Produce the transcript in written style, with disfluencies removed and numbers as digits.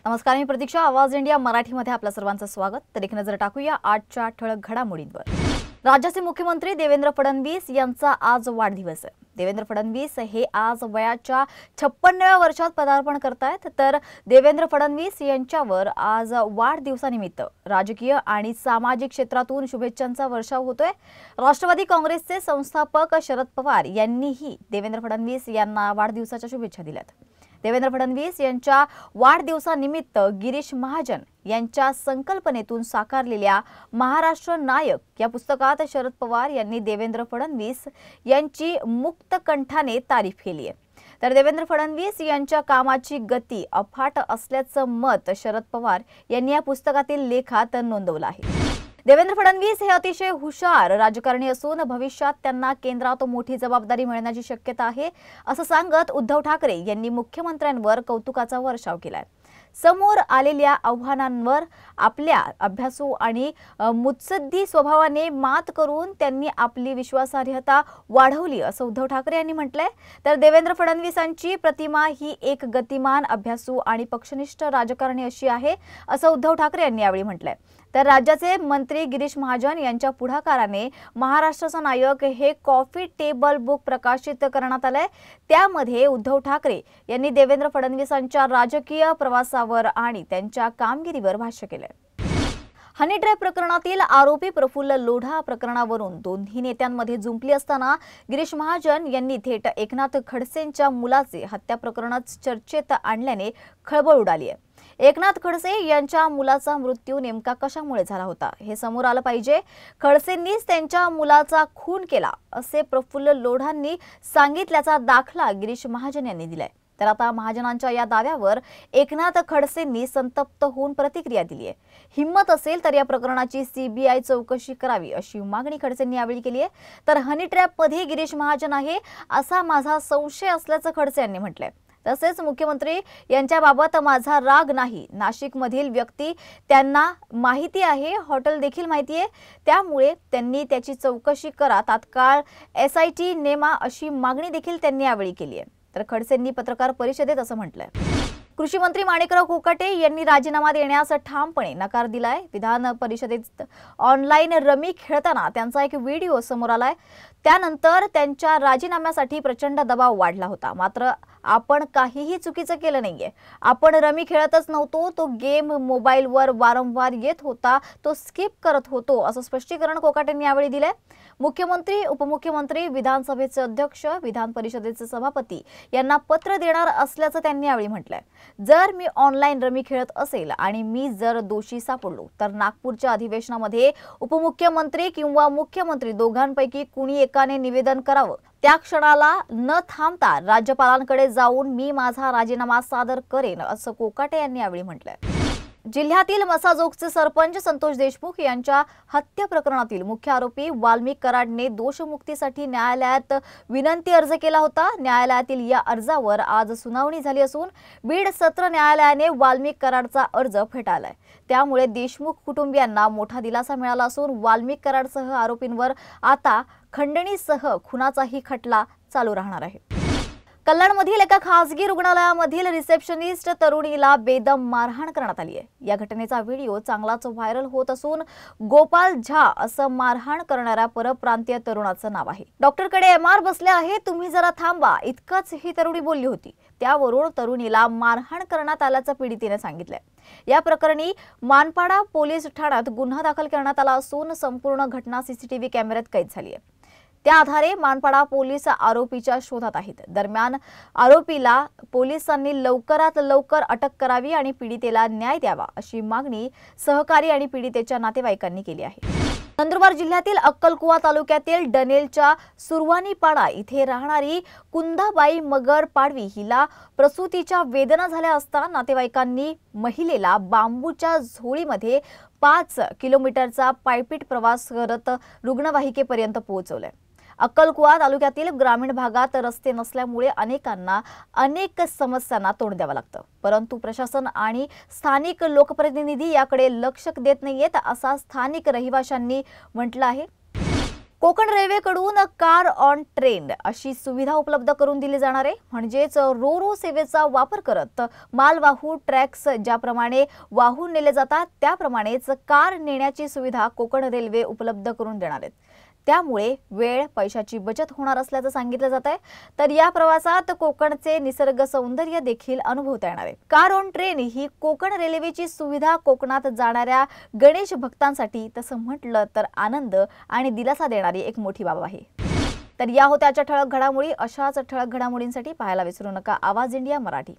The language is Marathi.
नमस्कार, मी प्रतीक्षा. आवाज इंडिया मराठीमध्ये आपल्या सर्वांचं स्वागत. तर एक नजर टाकूया आजच्या ठळक घडामोडींवर. राज्याचे मुख्यमंत्री देवेंद्र फडणवीस यांचा आज वाढदिवस आहे. देवेंद्र फडणवीस हे आज वयाच्या 56व्या वर्षात पदार्पण करतायत. तर देवेंद्र फडणवीस यांच्यावर आज वाढदिवसानिमित्त राजकीय आणि सामाजिक क्षेत्रातून शुभेच्छांचा वर्षाव होतोय. राष्ट्रवादी काँग्रेसचे संस्थापक शरद पवार यांनीही देवेंद्र फडणवीस यांना वाढदिवसाच्या शुभेच्छा दिल्यात. देवेंद्र फडणवीस यांच्या वाढदिवसानिमित्त गिरीश महाजन यांच्या संकल्पनेतून साकारलेल्या महाराष्ट्र नायक या पुस्तकात शरद पवार यांनी देवेंद्र फडणवीस यांची मुक्त कंठाने तारीफ केली आहे. तर देवेंद्र फडणवीस यांच्या कामाची गती अफाट असल्याचं मत शरद पवार यांनी या पुस्तकातील लेखात नोंदवलं आहे. देवेंद्र फडणवीस हे अतिशय हुशार राजकारणी असून भविष्यात त्यांना केंद्रात मोठी जबाबदारी मिळण्याची शक्यता आहे, असं सांगत उद्धव ठाकरे यांनी मुख्यमंत्र्यांवर कौतुकाचा वर्षाव केलाय. समोर आलेल्या आव्हानांवर आपल्या अभ्यासू आणि मुत्सद्दी स्वभावाने मात करून त्यांनी आपली विश्वासार्हता वाढवली, असं उद्धव ठाकरे यांनी म्हटलंय. तर देवेंद्र फडणवीसांची प्रतिमा ही एक गतिमान, अभ्यासू आणि पक्षनिष्ठ राजकारणी अशी आहे, असं उद्धव ठाकरे यांनी यावेळी म्हटलंय. तर राज्याचे मंत्री गिरीश महाजन यांच्या पुढाकाराने महाराष्ट्राचा नायक हे कॉफी टेबल बुक प्रकाशित करण्यात आलंय. त्यामध्ये उद्धव ठाकरे यांनी देवेंद्र फडणवीसांच्या राजकीय प्रवासावर आणि त्यांच्या कामगिरीवर भाष्य केलंय. हनी ट्रॅप प्रकरणातील आरोपी प्रफुल्ल लोढा प्रकरणावरून दोन्ही नेत्यांमध्ये जुंपली असताना गिरीश महाजन यांनी थेट एकनाथ खडसेंच्या मुलाचे हत्या प्रकरणच चर्चेत आणल्याने खळबळ उडाली आहे. एकनाथ खडसे यांच्या मुलाचा मृत्यू नेमका कशामुळे झाला होता हे समोर आलं पाहिजे. खडसेंनीच त्यांच्या मुलाचा खून केला असे प्रफुल्ल लोढांनी सांगितल्याचा दाखला गिरीश महाजन यांनी दिलाय. तर आता महाजनांच्या या दाव्यावर एकनाथ खडसेंनी संतप्त होऊन प्रतिक्रिया दिली आहे. हिम्मत असेल तर या प्रकरणाची सीबीआय चौकशी करावी अशी मागणी खडसेंनी यावेळी केली आहे. तर हनी ट्रॅपमध्ये गिरीश महाजन आहे असा माझा संशय असल्याचं खडसे यांनी म्हटलंय. तसेच मुख्यमंत्री यांच्याबाबत माझा राग नाही. नाशिकमधील व्यक्ती त्यांना माहिती आहे, हॉटेल देखील माहिती आहे, त्यामुळे त्यांनी त्याची चौकशी करा, तात्काळ SIT नेमा अशी मागणी देखील त्यांनी यावेळी केली आहे. तर खडसेंनी पत्रकार परिषदेत असं म्हटलंय. कृषी मंत्री माणिकराव कोकाटे यांनी राजीनामा देण्यास ठामपणे नकार दिलाय. विधान परिषदेत ऑनलाईन रमी खेळताना त्यांचा एक व्हिडिओ समोर आलाय. त्यानंतर त्यांच्या राजीनाम्यासाठी प्रचंड दबाव वाढला होता. मात्र आपण काहीही चुकीचं केलं नाहीये. आपण रमी खेळतच नव्हतो. तो गेम मोबाईलवर वारंवार येत होता, तो स्किप करत होतो, असं स्पष्टीकरण कोकाटेंनी यावेळी दिलंय. मुख्यमंत्री, उपमुख्यमंत्री, विधानसभेचे अध्यक्ष, विधान परिषदेचे सभापती यांना पत्र देणार असल्याचं त्यांनी यावेळी म्हटलंय. जर मी ऑनलाईन रमी खेळत असेल आणि मी जर दोषी सापडलो तर नागपूरच्या अधिवेशनामध्ये उपमुख्यमंत्री किंवा मुख्यमंत्री दोघांपैकी कुणी एकाने निवेदन करावं. त्या क्षणाला न थांबता राज्यपालांकडे जाऊन मी माझा राजीनामा सादर करेन, असं कोकाटे यांनी यावेळी म्हटलंय. जिल्ह्यातील मसाजोगचे सरपंच संतोष देशमुख यांच्या हत्या प्रकरणातील मुख्य आरोपी वाल्मिक कराडने दोषमुक्तीसाठी न्यायालयात विनंती अर्ज केला होता. न्यायालयातील या अर्जावर आज सुनावणी झाली असून बीड सत्र न्यायालयाने वाल्मिक कराडचा अर्ज फेटाळलाय. त्यामुळे देशमुख कुटुंबियांना मोठा दिलासा मिळाला असून वाल्मिक कराडसह आरोपींवर आता खंडणीसह खुनाचाही खटला चालू राहणार आहे. कल्याणमधील एका खासगी रुग्णालयामधील रिसेप्शनिस्ट तरुणीला बेदम मारहाण करण्यात आली आहे. या घटनेचा व्हिडिओ चांगलाच व्हायरल होत असून गोपाल झा असं मारहाण करणाऱ्या परप्रांतीय तरुणाचं नाव आहे. डॉक्टरकडे MR बसले आहे, तुम्ही जरा थांबा, इतकंच ही तरुणी बोलली होती. त्यावरून तरुणीला मारहाण करण्यात आल्याचं पीडितेने सांगितलंय. या प्रकरणी मानपाडा पोलीस ठाण्यात गुन्हा दाखल करण्यात आला असून संपूर्ण घटना CCTV कॅमेऱ्यात कैद झाली आहे. त्या आधारे मानपाडा पोलीस आरोपीच्या शोधात आहेत. दरम्यान आरोपीला पोलिसांनी लवकरात लवकर अटक करावी आणि पीडितेला न्याय द्यावा अशी मागणी सहकारी आणि पीडितेच्या नातेवाईकांनी केली आहे. नंदुरबार जिल्ह्यातील अक्कलकुवा तालुक्यातील डनेलच्या सुरवानीपाडा इथे राहणारी कुंदाबाई मगर पाडवी हिला प्रसूतीच्या वेदना झाल्या असता नातेवाईकांनी महिलेला बांबूच्या झोळीमध्ये 5 किलोमीटरचा पायपीट प्रवास करत रुग्णवाहिकेपर्यंत पोहोचवलंय. अक्कलकुवा तालुक्यातील ग्रामीण भागात रस्ते नसल्यामुळे अनेकांना अनेक समस्यांना तोंड द्यावं लागतं. परंतु प्रशासन आणि स्थानिक लोकप्रतिनिधी याकडे लक्ष देत नाहीयेत, असा स्थानिक रहिवाशांनी म्हटलं आहे. कोकण रेल्वेकडून कार ऑन ट्रेन अशी सुविधा उपलब्ध करून दिली जाणार आहे। म्हणजेच रो सेवेचा वापर करत मालवाहू ट्रॅक्स ज्याप्रमाणे वाहून नेले जातात त्याप्रमाणेच कार नेण्याची सुविधा कोकण रेल्वे उपलब्ध करून देणार आहे। त्यामुळे वेळ पैशाची बचत होणार असल्याचं सांगितलं जात आहे। तर या प्रवासात कोकणचे निसर्ग सौंदर्य देखील अनुभवता येणार आहे। कार ऑन ट्रेन ही कोकण रेल्वेची सुविधा कोकणात जाणाऱ्या गणेश भक्तांसाठी तसं म्हटलं तर आनंद आणि दिलासा देणारी एक मोठी बाब आहे। तर या होत्या आजच्या ठळक घडामोडी। अशाच ठळक घडामोडींसाठी पाहायला विसरू नका आवाज इंडिया मराठी।